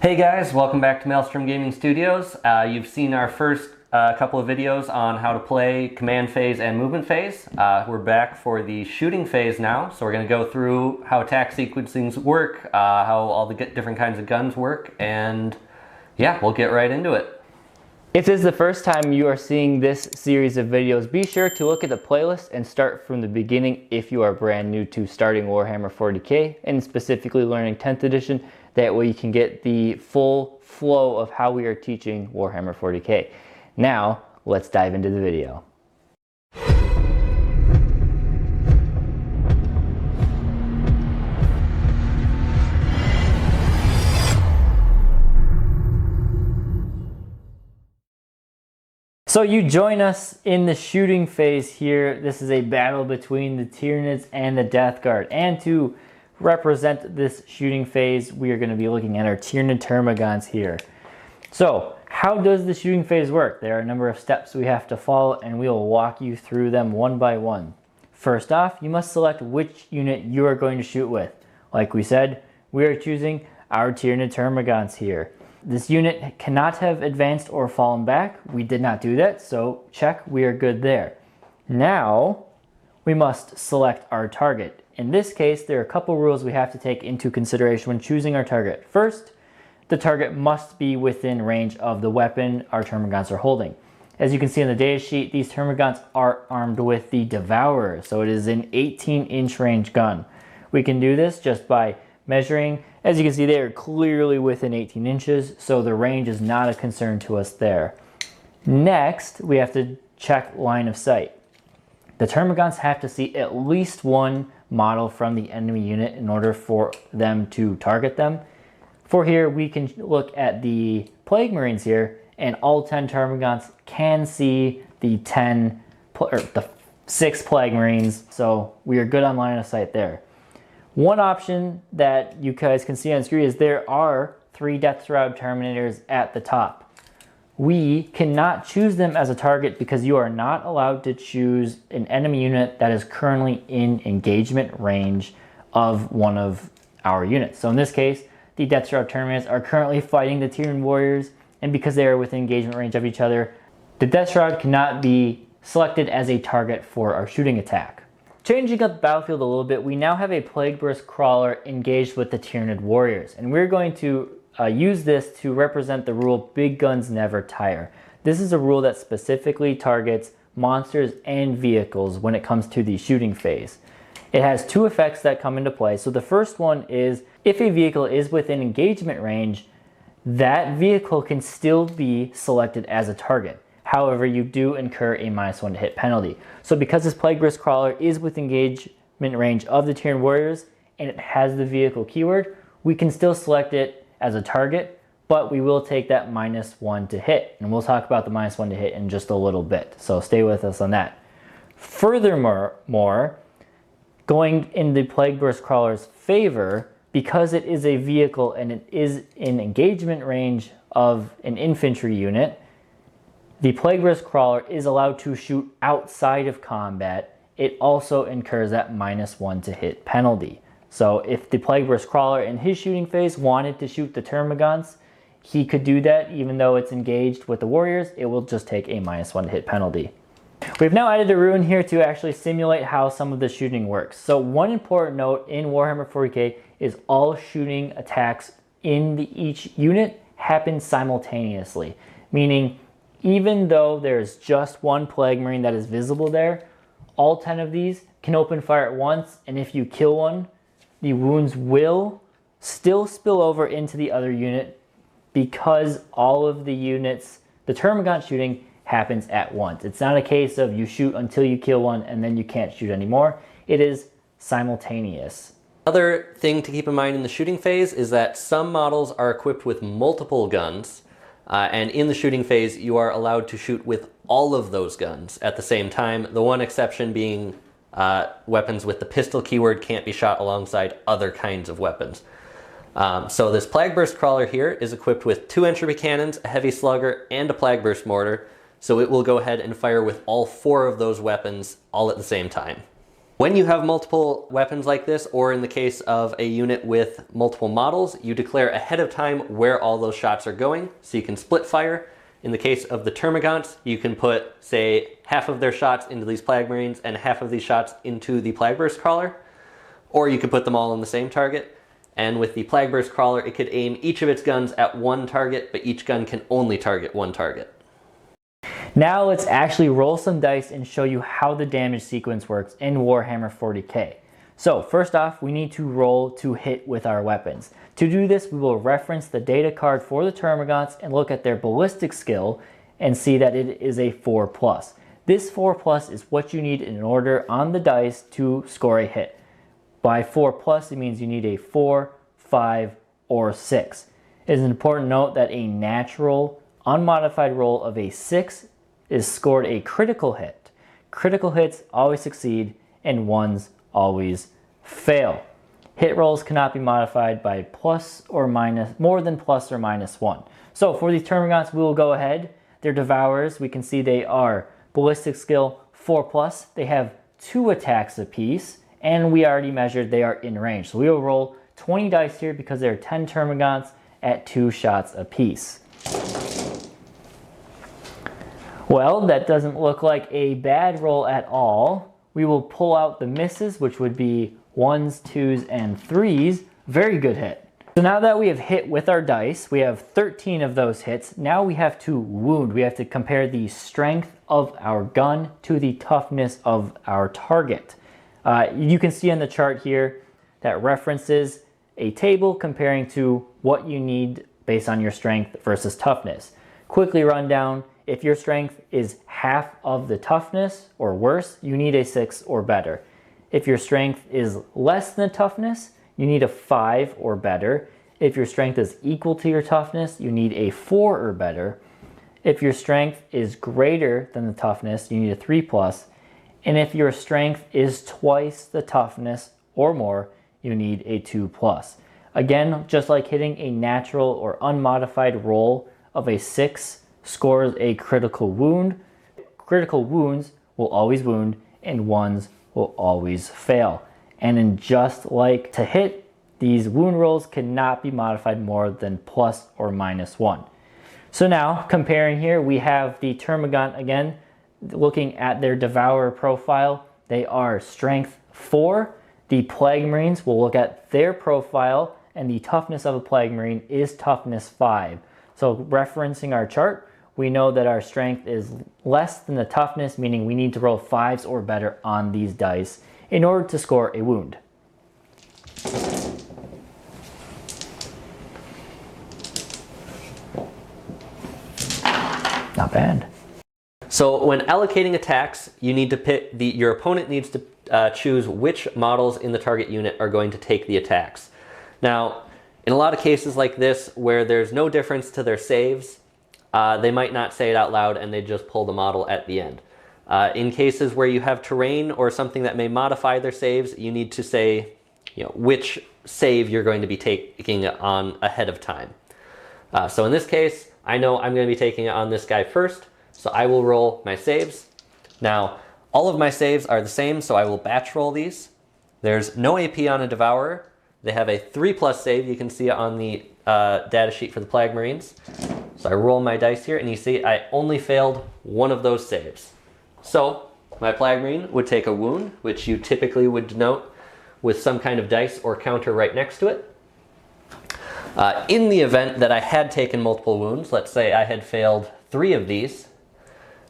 Hey guys, welcome back to Maelstrom Gaming Studios. You've seen our first couple of videos on how to play command phase and movement phase. We're back for the shooting phase now, so we're going to go through how attack sequencings work, how all the different kinds of guns work, and yeah, we'll get right into it. If this is the first time you are seeing this series of videos, be sure to look at the playlist and start from the beginning if you are brand new to starting Warhammer 40k and specifically learning 10th edition. That way you can get the full flow of how we are teaching Warhammer 40k. Now, let's dive into the video. So you join us in the shooting phase here. This is a battle between the Tyranids and the Death Guard. And to represent this shooting phase, we are going to be looking at our Tyranid Termagants here. So how does the shooting phase work? There are a number of steps we have to follow, and we will walk you through them one by one. First off, you must select which unit you are going to shoot with. Like we said, we are choosing our Tyraniid Termagants here. This unit cannot have advanced or fallen back. We did not do that, so check, we are good there. Now, we must select our target. In this case, there are a couple rules we have to take into consideration when choosing our target. First, the target must be within range of the weapon our Termagants are holding. As you can see on the data sheet, these Termagants are armed with the Devourer, so it is an 18-inch range gun. We can do this just by measuring. As you can see, they are clearly within 18 inches, so the range is not a concern to us there. Next, we have to check line of sight. The Termagants have to see at least one model from the enemy unit in order for them to target them. For here, we can look at the Plague Marines here, and all 10 Termagants can see the 6 Plague Marines, so we are good on line of sight there. One option that you guys can see on screen is there are 3 Death Shroud Terminators at the top. We cannot choose them as a target because you are not allowed to choose an enemy unit that is currently in engagement range of one of our units. So in this case, the Death Shroud Terminators are currently fighting the Tyranid Warriors, and because they are within engagement range of each other, the Death Shroud cannot be selected as a target for our shooting attack. Changing up the battlefield a little bit, we now have a Plague Burst Crawler engaged with the Tyranid Warriors, and we're going to use this to represent the rule Big Guns Never Tire. This is a rule that specifically targets monsters and vehicles when it comes to the shooting phase. It has 2 effects that come into play. So the first one is if a vehicle is within engagement range, that vehicle can still be selected as a target. However, you do incur a -1 to hit penalty. So because this Plague Burst Crawler is with engagement range of the Tyranid Warriors and it has the vehicle keyword, we can still select it as a target, but we will take that -1 to hit. And we'll talk about the -1 to hit in just a little bit. So stay with us on that. Furthermore, going in the Plague Burst Crawler's favor, because it is a vehicle and it is in engagement range of an infantry unit, the Plague Burst Crawler is allowed to shoot outside of combat. It also incurs that -1 to hit penalty. So if the Plague Burst Crawler in his shooting phase wanted to shoot the Termagants, he could do that even though it's engaged with the Warriors. It will just take a -1 to hit penalty. We've now added a rune here to actually simulate how some of the shooting works. So one important note in Warhammer 40k is all shooting attacks in each unit happen simultaneously, meaning even though there's just one Plague Marine that is visible there, all 10 of these can open fire at once, and if you kill one, the wounds will still spill over into the other unit because all of the units, the Termagant shooting happens at once. It's not a case of you shoot until you kill one and then you can't shoot anymore. It is simultaneous. Another thing to keep in mind in the shooting phase is that some models are equipped with multiple guns. And in the shooting phase, you are allowed to shoot with all of those guns at the same time. The one exception being weapons with the pistol keyword can't be shot alongside other kinds of weapons. So this Plague Burst Crawler here is equipped with 2 entropy cannons, a heavy slugger, and a Plague Burst mortar. So it will go ahead and fire with all 4 of those weapons all at the same time. When you have multiple weapons like this, or in the case of a unit with multiple models, you declare ahead of time where all those shots are going, so you can split fire. In the case of the Termagants, you can put, say, half of their shots into these Plague Marines and half of these shots into the Plague Burst Crawler, or you could put them all on the same target. And with the Plague Burst Crawler, it could aim each of its guns at one target, but each gun can only target one target. Now let's actually roll some dice and show you how the damage sequence works in Warhammer 40k. So first off, we need to roll to hit with our weapons. To do this, we will reference the data card for the Termagants and look at their ballistic skill and see that it is a 4+. This 4+ is what you need in order on the dice to score a hit. By 4+, it means you need a 4, 5, or 6. It is important to note that a natural, unmodified roll of a 6 is scored a critical hit. Critical hits always succeed and ones always fail. Hit rolls cannot be modified by plus or minus, more than plus or minus 1. So for these Termagants, we will go ahead. They're Devourers. We can see they are ballistic skill 4+. They have 2 attacks apiece, and we already measured they are in range. So we will roll 20 dice here because there are 10 Termagants at 2 shots apiece. Well, that doesn't look like a bad roll at all. We will pull out the misses, which would be 1s, 2s, and 3s. Very good hit. So now that we have hit with our dice, we have 13 of those hits. Now we have to wound. We have to compare the strength of our gun to the toughness of our target. You can see on the chart here that references a table comparing to what you need based on your strength versus toughness. Quickly run down. If your strength is half of the toughness or worse, you need a 6 or better. If your strength is less than the toughness, you need a 5 or better. If your strength is equal to your toughness, you need a 4 or better. If your strength is greater than the toughness, you need a 3+. And if your strength is twice the toughness or more, you need a 2+. Again, just like hitting a natural or unmodified roll of a 6 scores a critical wound, critical wounds will always wound and ones will always fail. And then just like to hit, these wound rolls cannot be modified more than plus or minus 1. So now comparing here, we have the Termagant again, looking at their Devourer profile. They are strength 4. The Plague Marines, will look at their profile, and the toughness of a Plague Marine is toughness 5. So referencing our chart, we know that our strength is less than the toughness, meaning we need to roll 5s or better on these dice in order to score a wound. Not bad. So when allocating attacks, you need to pick your opponent needs to choose which models in the target unit are going to take the attacks. Now, in a lot of cases like this, where there's no difference to their saves, they might not say it out loud and they just pull the model at the end. In cases where you have terrain or something that may modify their saves, you need to say, which save you're going to be taking it on ahead of time. So in this case, I know I'm going to be taking it on this guy first, so I will roll my saves. Now, all of my saves are the same, so I will batch roll these. There's no AP on a Devourer. They have a 3+ save. You can see it on the data sheet for the Plague Marines. So I roll my dice here, and you see I only failed one of those saves. So my Plague Marine would take a wound, which you typically would denote with some kind of dice or counter right next to it. In the event that I had taken multiple wounds, let's say I had failed 3 of these,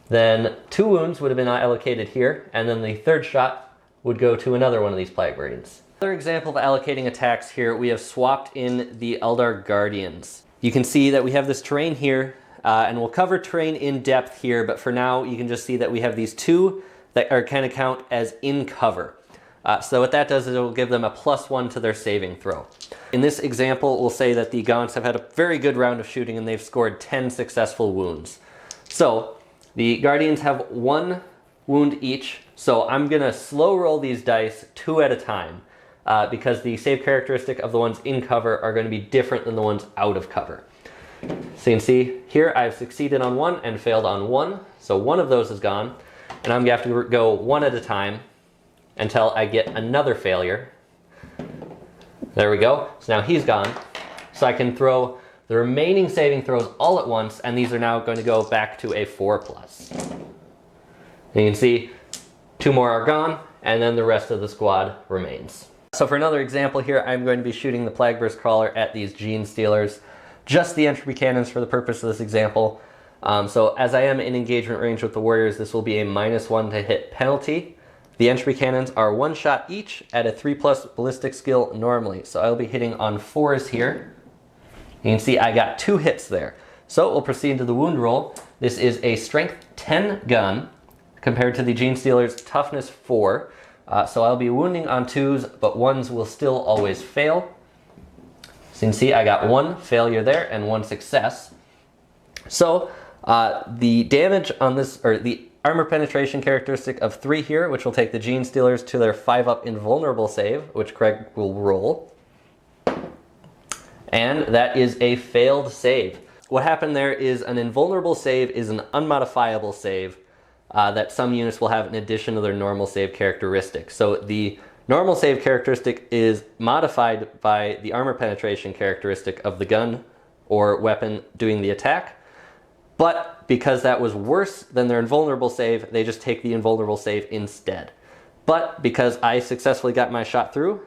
then 2 wounds would have been allocated here, and then the 3rd shot would go to another one of these Plague Marines. Another example of allocating attacks here, we have swapped in the Eldar Guardians. You can see that we have this terrain here, and we'll cover terrain in depth here, but for now you can just see that we have these 2 that are kind of count as in cover. So what that does is it will give them a +1 to their saving throw. In this example, we'll say that the Gaunts have had a very good round of shooting and they've scored 10 successful wounds. So the Guardians have 1 wound each, so I'm going to slow roll these dice 2 at a time because the save characteristic of the ones in cover are going to be different than the ones out of cover. So you can see here I've succeeded on 1 and failed on 1, so 1 of those is gone, and I'm going to have to go 1 at a time. until I get another failure. There we go. So now he's gone. So I can throw the remaining saving throws all at once, and these are now going to go back to a 4+. And you can see 2 more are gone, and then the rest of the squad remains. So for another example here, I'm going to be shooting the Plagueburst Crawler at these Gene Stealers. Just the entropy cannons for the purpose of this example. So as I am in engagement range with the Warriors, this will be a -1 to hit penalty. The entropy cannons are 1 shot each at a 3+ ballistic skill normally. So I'll be hitting on 4s here. You can see I got 2 hits there. So we'll proceed to the wound roll. This is a strength 10 gun compared to the Gene Stealer's toughness 4. So I'll be wounding on 2s, but 1s will still always fail. So you can see I got 1 failure there and 1 success. So the damage on this, or the armor penetration characteristic of 3 here, which will take the Gene Stealers to their 5-up invulnerable save, which Craig will roll. And that is a failed save. What happened there is an invulnerable save is an unmodifiable save that some units will have in addition to their normal save characteristic. So the normal save characteristic is modified by the armor penetration characteristic of the gun or weapon doing the attack. But because that was worse than their invulnerable save, they just take the invulnerable save instead. But because I successfully got my shot through,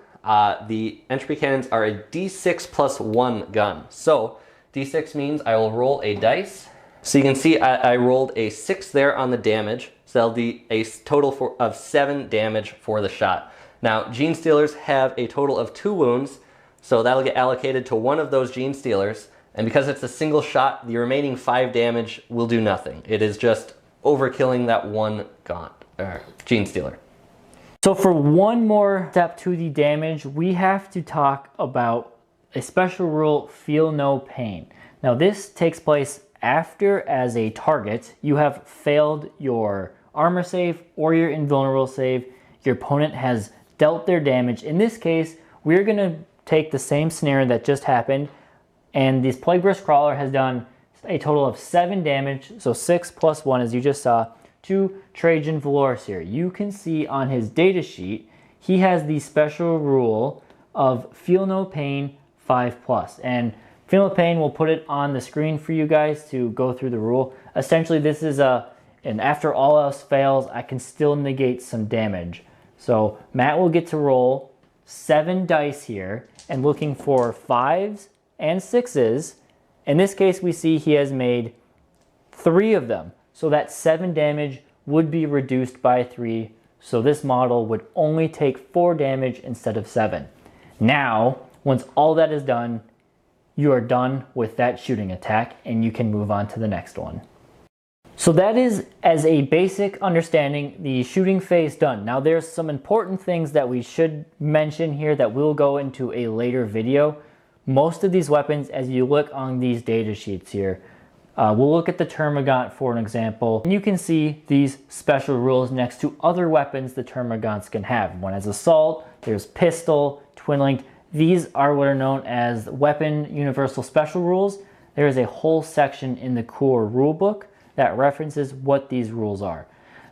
the entropy cannons are a D6 + 1 gun. So D6 means I will roll a dice. So you can see I rolled a 6 there on the damage. So that'll be a total of 7 damage for the shot. Now, Gene Stealers have a total of 2 wounds, so that'll get allocated to one of those Gene Stealers. And because it's a single shot, the remaining 5 damage will do nothing. It is just overkilling that one Gene Stealer. So for one more step to the damage, we have to talk about a special rule, Feel No Pain. Now this takes place after, as a target, you have failed your armor save or your invulnerable save. Your opponent has dealt their damage. In this case, we're going to take the same scenario that just happened, and this Plagueburst Crawler has done a total of 7 damage, so 6 + 1 as you just saw, to Trajan Valoris here. You can see on his data sheet, he has the special rule of Feel No Pain 5+. And Feel No Pain, we'll put it on the screen for you guys to go through the rule. Essentially, this is and after all else fails, I can still negate some damage. So Matt will get to roll 7 dice here, and looking for 5s and 6s. In this case, we see he has made 3 of them. So that 7 damage would be reduced by 3. So this model would only take 4 damage instead of 7. Now, once all that is done, you are done with that shooting attack and you can move on to the next one. So that is, as a basic understanding, the shooting phase done. Now there's some important things that we should mention here that we'll go into a later video. Most of these weapons, as you look on these data sheets here, we'll look at the Termagant for an example. And you can see these special rules next to other weapons the Termagants can have. One has assault, there's pistol, twin-linked. These are what are known as weapon universal special rules. There is a whole section in the core rulebook that references what these rules are.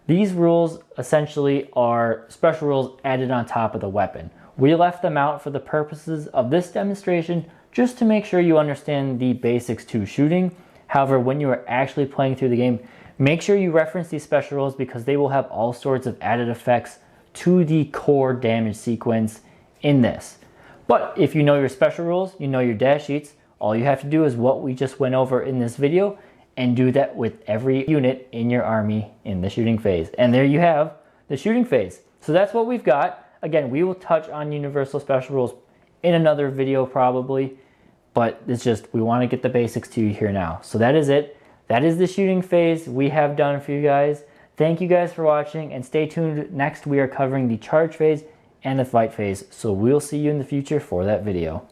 These rules essentially are special rules added on top of the weapon. We left them out for the purposes of this demonstration just to make sure you understand the basics to shooting. However, when you are actually playing through the game, make sure you reference these special rules because they will have all sorts of added effects to the core damage sequence in this. But if you know your special rules, you know your dash sheets, all you have to do is what we just went over in this video and do that with every unit in your army in the shooting phase. And there you have the shooting phase. So that's what we've got. Again, we will touch on universal special rules in another video probably, but it's just, we want to get the basics to you here now. So that is it. That is the shooting phase we have done for you guys. Thank you guys for watching, and stay tuned. Next, we are covering the charge phase and the fight phase. So we'll see you in the future for that video.